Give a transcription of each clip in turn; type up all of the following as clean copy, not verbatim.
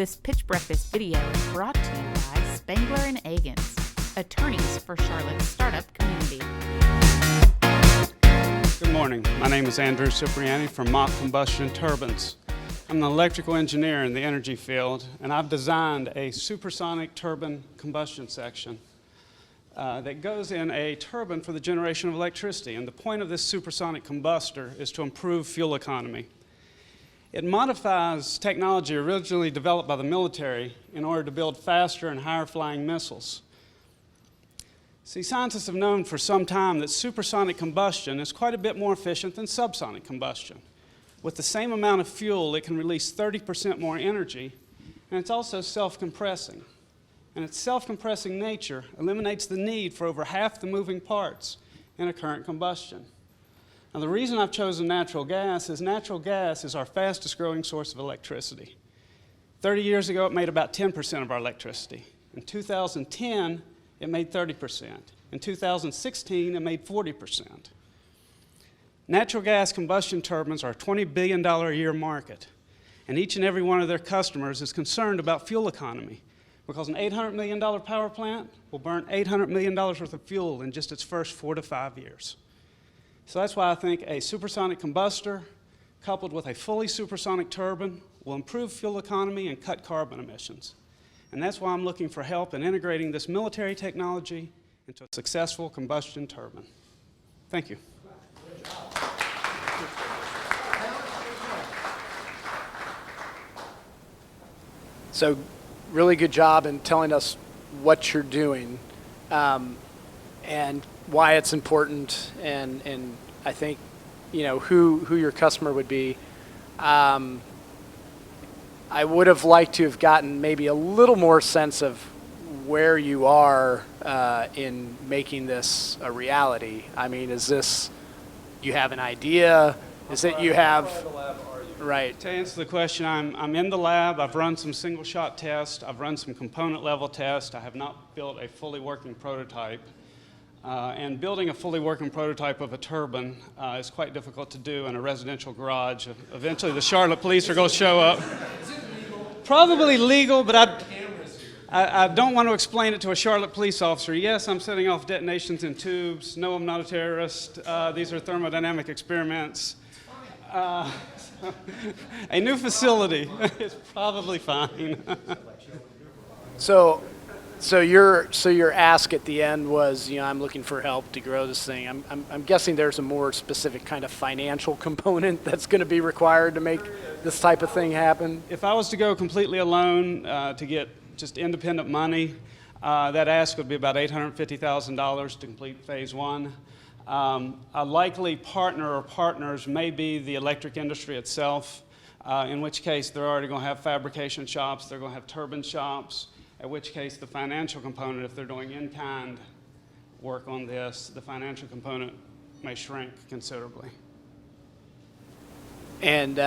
This Pitch Breakfast video is brought to you by Spangler and Agans, attorneys for Charlotte's startup community. Good morning. My name is Andrew Cipriani from Mach Combustion Turbines. I'm an electrical engineer in the energy field, and I've designed a supersonic turbine combustion section that goes in a turbine for the generation of electricity. And the point of this supersonic combustor is to improve fuel economy. It modifies technology originally developed by the military in order to build faster and higher flying missiles. See, scientists have known for some time that supersonic combustion is quite a bit more efficient than subsonic combustion. With the same amount of fuel, it can release 30% more energy, and it's also self-compressing. And its self-compressing nature eliminates the need for over half the moving parts in a current combustion. Now, the reason I've chosen natural gas is our fastest growing source of electricity. 30 years ago, it made about 10% of our electricity. In 2010, it made 30%. In 2016, it made 40%. Natural gas combustion turbines are a $20 billion a year market, and each and every one of their customers is concerned about fuel economy, because an $800 million power plant will burn $800 million worth of fuel in just its first 4 to 5 years. So that's why I think a supersonic combustor coupled with a fully supersonic turbine will improve fuel economy and cut carbon emissions. And that's why I'm looking for help in integrating this military technology into a successful combustion turbine. Thank you. So, really good job in telling us what you're doing and why it's important, and I think, you know, who your customer would be. I would have liked to have gotten maybe a little more sense of where you are in making this a reality. I mean, is this, you have an idea? Is it you have... Right. To answer the question, I'm in the lab. I've run some single-shot tests. I've run some component-level tests. I have not built a fully working prototype. And building a fully working prototype of a turbine is quite difficult to do in a residential garage. Eventually, the Charlotte police are going to show up. Probably legal, but I don't want to explain it to a Charlotte police officer. Yes, I'm setting off detonations in tubes. No, I'm not a terrorist. These are thermodynamic experiments. A new facility is probably fine. So your ask at the end was, you know, I'm looking for help to grow this thing. I'm guessing there's a more specific kind of financial component that's going to be required to make this type of thing happen. If I was to go completely alone to get just independent money, that ask would be about $850,000 to complete phase one. A likely partner or partners may be the electric industry itself, in which case they're already going to have fabrication shops, they're going to have turbine shops, at which case the financial component, if they're doing in-kind work on this, the financial component may shrink considerably. And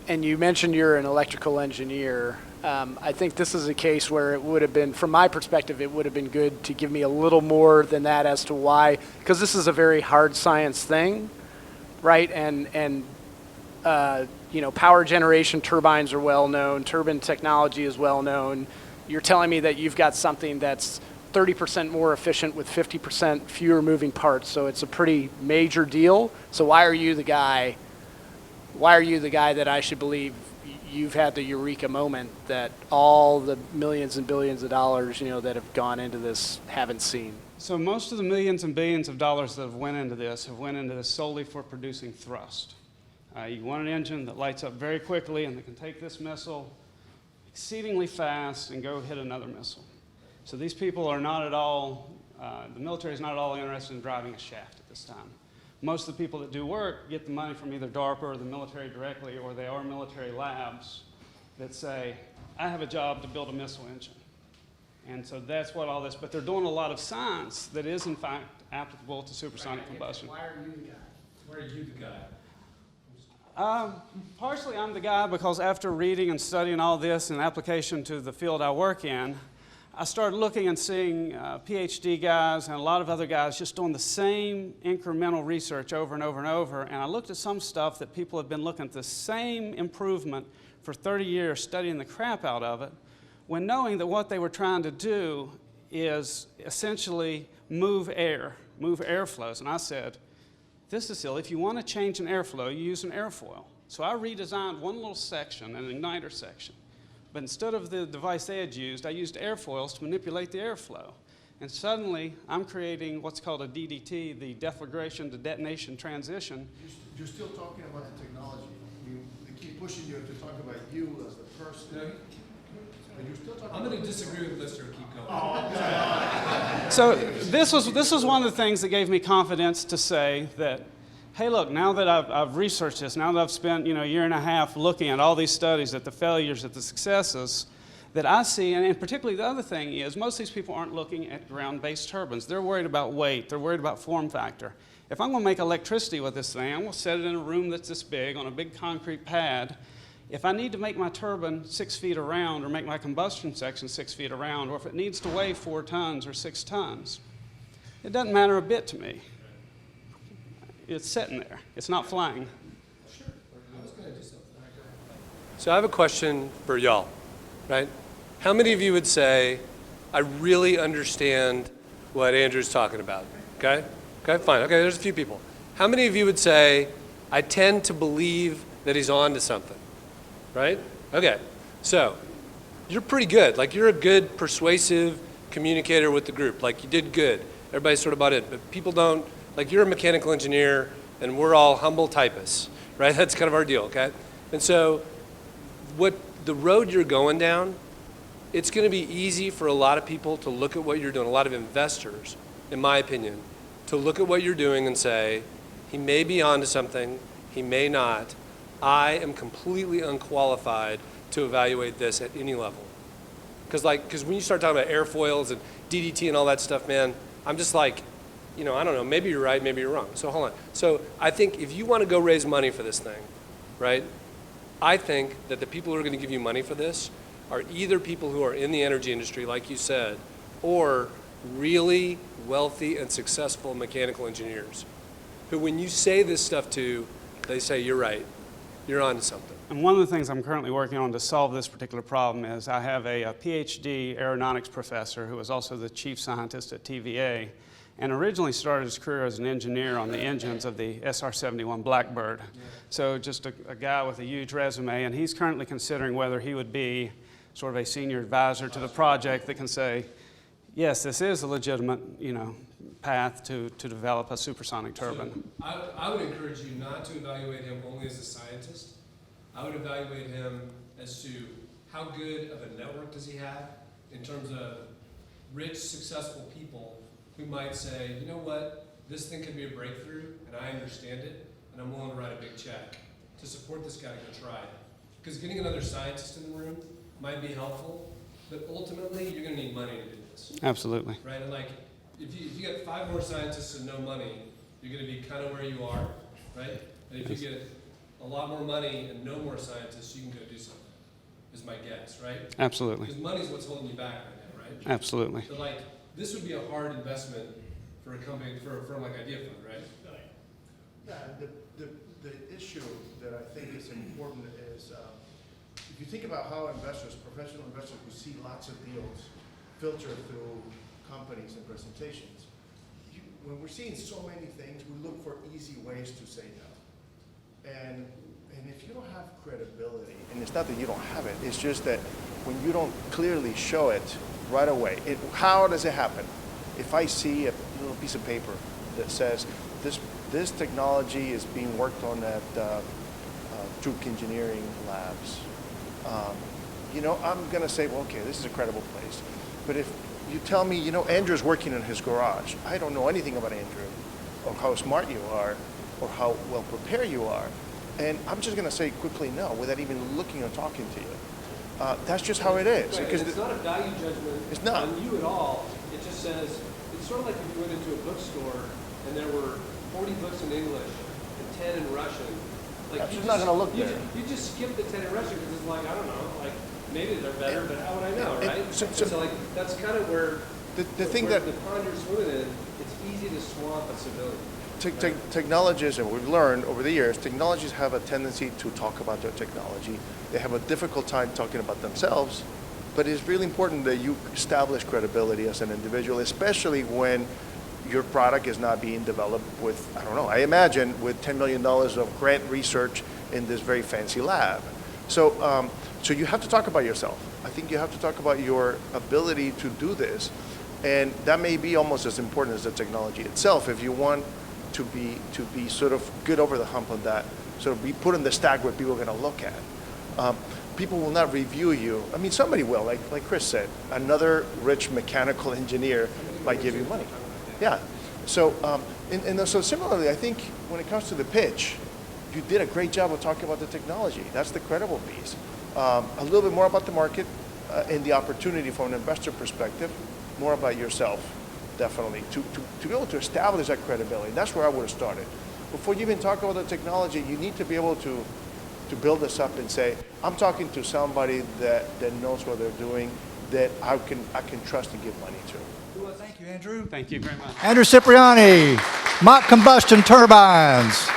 you mentioned you're an electrical engineer. I think this is a case where it would have been, from my perspective, it would have been good to give me a little more than that as to why, because this is a very hard science thing, right? And you know, power generation turbines are well known, turbine technology is well known. You're telling me that you've got something that's 30% more efficient with 50% fewer moving parts, so it's a pretty major deal. So why are you the guy that I should believe you've had the eureka moment that all the millions and billions of dollars, you know, that have gone into this haven't seen? So most of the millions and billions of dollars that have went into this solely for producing thrust. You want an engine that lights up very quickly and that can take this missile exceedingly fast and go hit another missile. So these people are not at all, the military is not at all interested in driving a shaft at this time. Most of the people that do work get the money from either DARPA or the military directly, or they are military labs that say, I have a job to build a missile engine. And so that's what all this, but they're doing a lot of science that is in fact applicable to supersonic combustion. Why are you the guy? Why are you the guy? Partially I'm the guy because after reading and studying all this in application to the field I work in, I started looking and seeing PhD guys and a lot of other guys just doing the same incremental research over and over and over. And I looked at some stuff that people have been looking at the same improvement for 30 years, studying the crap out of it, when knowing that what they were trying to do is essentially move airflows. And I said, this is silly. If you want to change an airflow, you use an airfoil. So I redesigned one little section, an igniter section. But instead of the device they had used, I used airfoils to manipulate the airflow. And suddenly, I'm creating what's called a DDT, the deflagration to detonation transition. You're still talking about the technology. They keep pushing you to talk about you as the person. No, But you're still talking I'm going to disagree with Lister. Keep going. So this was one of the things that gave me confidence to say that, hey, look, now that I've researched this, now that I've spent a year and a half looking at all these studies, at the failures, at the successes, that I see, and particularly the other thing is, most of these people aren't looking at ground-based turbines. They're worried about weight. They're worried about form factor. If I'm going to make electricity with this thing, I'm going to set it in a room that's this big on a big concrete pad. If I need to make my turbine 6 feet around or make my combustion section 6 feet around, or if it needs to weigh 4 tons or 6 tons, it doesn't matter a bit to me. It's sitting there. It's not flying. So I have a question for y'all, right? How many of you would say, I really understand what Andrew's talking about? Okay? Okay, fine. Okay, there's a few people. How many of you would say, I tend to believe that he's on to something? Right? Okay. So you're pretty good. Like, you're a good persuasive communicator with the group. Like, you did good. Everybody's sort of bought it. But people don't, like, you're a mechanical engineer and we're all humble typists, right? That's kind of our deal, okay? And so what the road you're going down, it's going to be easy for a lot of people to look at what you're doing, a lot of investors, in my opinion, to look at what you're doing and say, he may be onto something, he may not. I am completely unqualified to evaluate this at any level. Because when you start talking about airfoils and DDT and all that stuff, man, I'm just like, I don't know, maybe you're right, maybe you're wrong. So hold on. So I think if you want to go raise money for this thing, right, I think that the people who are going to give you money for this are either people who are in the energy industry, like you said, or really wealthy and successful mechanical engineers who, when you say this stuff to, they say, you're right, you're on to something. And one of the things I'm currently working on to solve this particular problem is I have a PhD aeronautics professor who is also the chief scientist at TVA, and originally started his career as an engineer on the engines of the SR-71 Blackbird. So just a guy with a huge resume, and he's currently considering whether he would be sort of a senior advisor to the project that can say, yes, this is a legitimate, path to develop a supersonic turbine. So I would encourage you not to evaluate him only as a scientist. I would evaluate him as to how good of a network does he have in terms of rich, successful people who might say, you know what, this thing could be a breakthrough, and I understand it, and I'm willing to write a big check to support this guy to go try it. Because getting another scientist in the room might be helpful, but ultimately you're going to need money to do this. Absolutely. Right, and like, if you get 5 more scientists and no money, you're going to be kind of where you are, right? And if you get a lot more money and no more scientists, you can go do something, is my guess, right? Absolutely. Because money's what's holding you back right now, right? Absolutely. So like, this would be a hard investment for a company, for a firm like Idea Fund, right? Yeah, the issue that I think is important is if you think about how investors, professional investors who see lots of deals filter through companies and presentations, when we're seeing so many things, we look for easy ways to say no. And if you don't have credibility, and it's not that you don't have it, it's just that when you don't clearly show it right away, how does it happen? If I see a little piece of paper that says this technology is being worked on at Duke Engineering Labs, I'm going to say, well, okay, this is a credible place. But if you tell me, Andrew's working in his garage, I don't know anything about Andrew, or how smart you are, or how well prepared you are, and I'm just going to say quickly no without even looking or talking to you. That's just how it is. Right, because it's not a value judgment it's not. on you at all. It just says, it's sort of like if you went into a bookstore and there were 40 books in English and 10 in Russian. Like, That's just not going to look there. You just skip the 10 in Russian because it's like, I don't know, like maybe they're better, but how would I know, right? so like, that's kind of where the thing that the pond you're swimming in, it's easy to swamp a civilian. Technologists, and we've learned over the years, technologists have a tendency to talk about their technology. They have a difficult time talking about themselves, but it's really important that you establish credibility as an individual, especially when your product is not being developed with, I don't know, I imagine with $10 million of grant research in this very fancy lab. So, so you have to talk about yourself. I think you have to talk about your ability to do this. And that may be almost as important as the technology itself. If you want to be sort of good over the hump on that, sort of be put in the stack where people are going to look at. People will not review you. I mean, somebody will, like Chris said, another rich mechanical engineer might give you money. Yeah. So, so similarly, I think when it comes to the pitch, you did a great job of talking about the technology. That's the credible piece. A little bit more about the market and the opportunity from an investor perspective, more about yourself, definitely, to be able to establish that credibility. That's where I would have started. Before you even talk about the technology, you need to be able to build this up and say, I'm talking to somebody that knows what they're doing, that I can trust and give money to. Thank you, Andrew. Thank you very much. Andrew Cipriani, Mach Combustion Turbines.